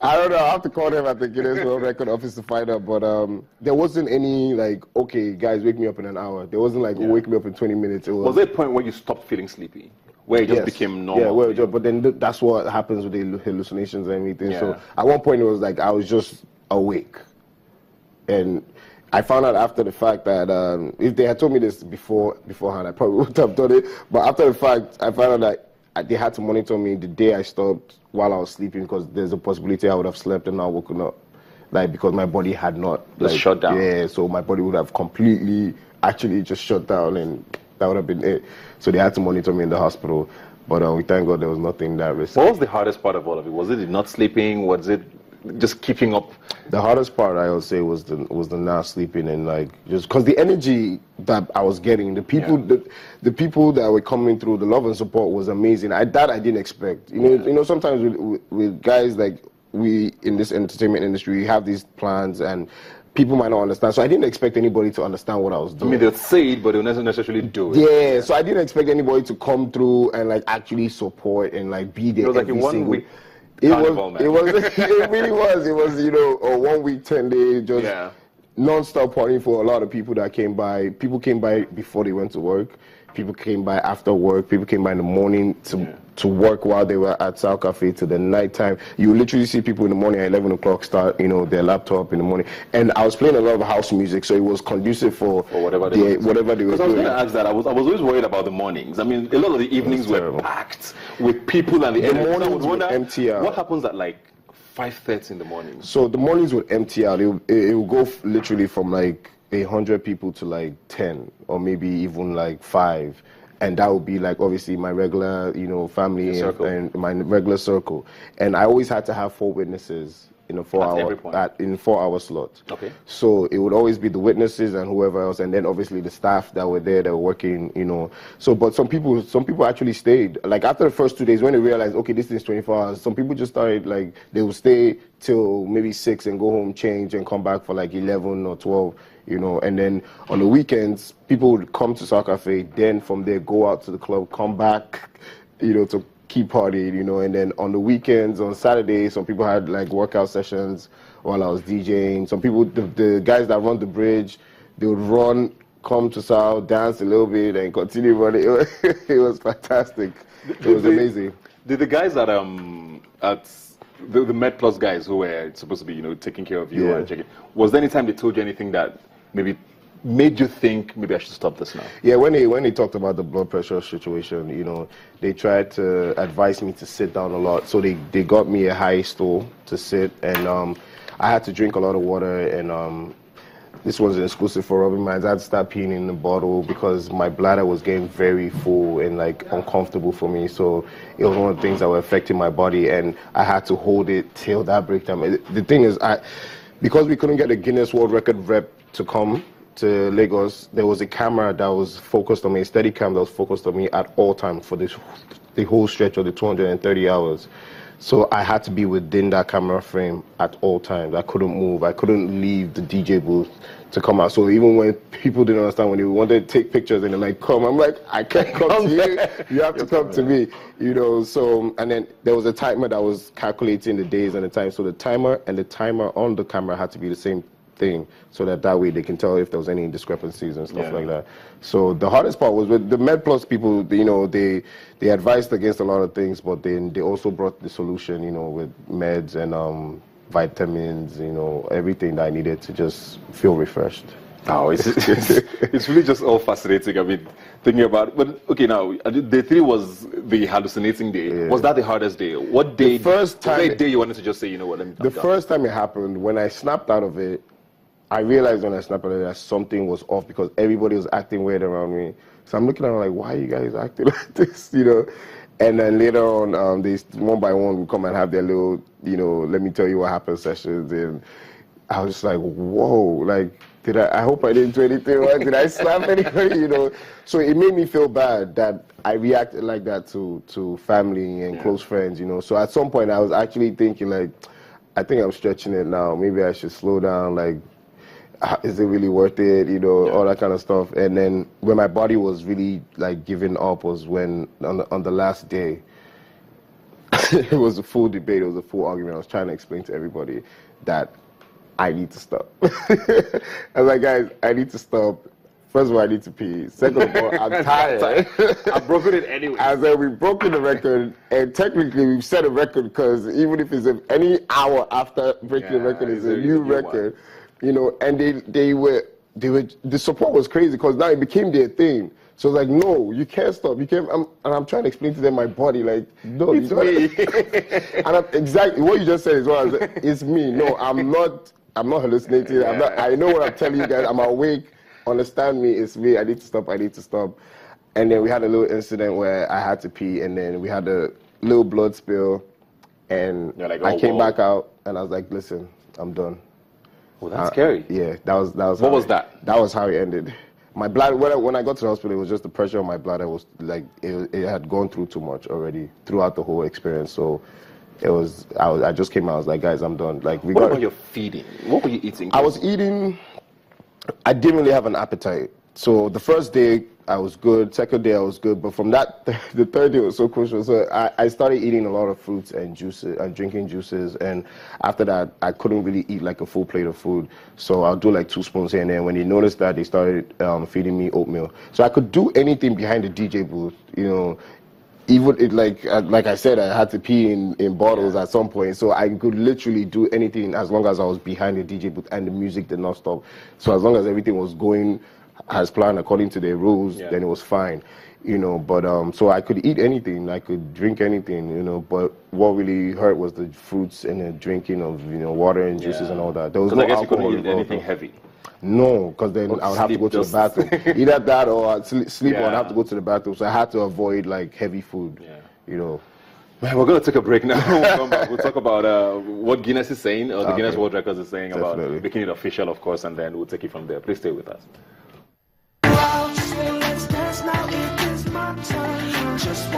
I don't know. I have to call them at the Guinness World Record office to find out. But there wasn't any like, okay, guys, wake me up in an hour. There wasn't like, wake me up in 20 minutes. It Was there a point where you stopped feeling sleepy? Where it just became normal? Yeah, but then that's what happens with the hallucinations and everything. Yeah. So at one point it was like I was just awake. And I found out after the fact that if they had told me this beforehand, I probably wouldn't have done it. But after the fact, I found out that they had to monitor me the day I stopped while I was sleeping, because there's a possibility I would have slept and not woken up. Like, because my body had not just shut down. Yeah, so my body would have completely actually just shut down, and that would have been it. So they had to monitor me in the hospital. But we thank God there was nothing that risky. What was the hardest part of all of it? Was it not sleeping? Was it just keeping up? The hardest part, I would say, was the not sleeping, and like just because the energy that I was getting, the people the people that were coming through, the love and support was amazing. I didn't expect. You know, sometimes with guys like we in this entertainment industry, we have these plans and people might not understand. So I didn't expect anybody to understand what I was doing. I mean, they'll say it, but they'll not necessarily do it. Yeah, so I didn't expect anybody to come through and like actually support and like be there. It was like in 1 week. It really was. It was, a 1 week, 10 day, just non-stop partying for a lot of people that came by. People came by before they went to work. People came by after work. People came by in the morning to work while they were at South Cafe to the nighttime. You literally see people in the morning at 11 o'clock start, their laptop in the morning. And I was playing a lot of house music, so it was conducive for whatever they were doing. Because I was going to ask that. I was always worried about the mornings. I mean, a lot of the evenings were packed with people, and the mornings would empty out. What happens at like 5:30 in the morning? So the mornings would empty out. It would go literally from like 100 people to like 10 or maybe even like 5, and that would be like obviously my regular family and my regular circle, and I always had to have 4 witnesses in a 4-hour slot. Okay. So it would always be the witnesses and whoever else, and then obviously the staff that were there that were working, So, but some people actually stayed. Like after the first 2 days, when they realized, okay, this is 24 hours, some people just started like they would stay till maybe 6 and go home, change, and come back for like 11 or 12. And then on the weekends, people would come to South Cafe, then from there go out to the club, come back, to keep partying, and then on the weekends, on Saturdays, some people had like workout sessions while I was DJing. Some people, the guys that run the bridge, they would run, come to South, dance a little bit, and continue running. It was fantastic. It was amazing. Did the guys at the Med Plus guys who were supposed to be, taking care of you and checking, was there any time they told you anything that maybe made you think maybe I should stop this now? Yeah, when they talked about the blood pressure situation, they tried to advise me to sit down a lot. So they got me a high stool to sit, and I had to drink a lot of water, and this was exclusive for Rubbin. I had to start peeing in the bottle because my bladder was getting very full and like uncomfortable for me. So it was one of the things that were affecting my body, and I had to hold it till that break time. The thing is, because we couldn't get a Guinness World Record rep to come to Lagos, there was a camera that was focused on me, a steady cam that was focused on me at all times for the whole stretch of the 230 hours. So I had to be within that camera frame at all times. I couldn't move. I couldn't leave the DJ booth to come out. So even when people didn't understand, when they wanted to take pictures and they're like, come, I'm like, I can't come to you. You have to come to me, So, and then there was a timer that was calculating the days and the time. So the timer and the timer on the camera had to be the same thing, so that way they can tell if there was any discrepancies and stuff like that. So the hardest part was with the Med Plus people. They advised against a lot of things, but then they also brought the solution, with meds and vitamins, everything that I needed to just feel refreshed. Oh, it's really just all fascinating. I mean, thinking about, but okay, now day 3 was the hallucinating day. Yeah. Was that the hardest day? What day? Was there a day you wanted to just say, what? The first time it happened, when I snapped out of it, I realized when I snapped out of it that something was off because everybody was acting weird around me. So I'm looking at them like, why are you guys acting like this, And then later on, they one by one would come and have their little, let me tell you what happened sessions, and I was just like, whoa, like. I hope I didn't do anything wrong. Did I slap anybody? So it made me feel bad that I reacted like that to family and close friends. So at some point I was actually thinking like, I think I'm stretching it now. Maybe I should slow down. Like, is it really worth it? All that kind of stuff. And then when my body was really like giving up was when on the last day. it was a full debate. It was a full argument. I was trying to explain to everybody that I need to stop. I was like, guys, I need to stop. First of all, I need to pee. Second of all, I'm tired. I've broken it anyway. I said, we've broken the record, and technically we've set a record because even if it's any hour after breaking the record, it's a new record. You know, and the support was crazy because now it became their thing. So it's like, no, you can't stop. You can't. And I'm trying to explain to them my body, like, no, it's me. And exactly what you just said is what I said. It's me. No, I'm not hallucinating. Yeah. I know what I'm telling you guys. I'm awake. Understand me, it's me. I need to stop. And then we had a little incident where I had to pee, and then we had a little blood spill, and like, I came back out, and I was like, listen, I'm done. Well, that's scary. Yeah, that was. What was that? That was how it ended. My blood, when I got to the hospital, it was just the pressure on my blood. It was like it had gone through too much already throughout the whole experience. So it was. I just came out. I was like, guys, I'm done. Like, what about your feeding? What were you eating? I was eating. I didn't really have an appetite. So the first day I was good, second day I was good, but from that, the third day was so crucial. So I started eating a lot of fruits and juices and drinking juices, and after that I couldn't really eat like a full plate of food. So I'll do like 2 spoons here and then. When they noticed that, they started feeding me oatmeal. So I could do anything behind the DJ booth, you know. Even it, like I said, I had to pee in bottles at some point, so I could literally do anything as long as I was behind the DJ booth and the music did not stop. So as long as everything was going as planned according to their rules, then it was fine, you know. But so I could eat anything, I could drink anything, you know. But what really hurt was the fruits and the drinking of, you know, water and juices and all that. There was no I guess alcohol you couldn't eat anything heavy. No, because then I would have to go to the bathroom. Either that or I'd sleep or I'd have to go to the bathroom. So I had to avoid like heavy food, you know. Man, we're going to take a break now. We'll come back. We'll talk about what Guinness is saying, or the Guinness World Records is saying about making it official, of course, and then we'll take it from there. Please stay with us. Just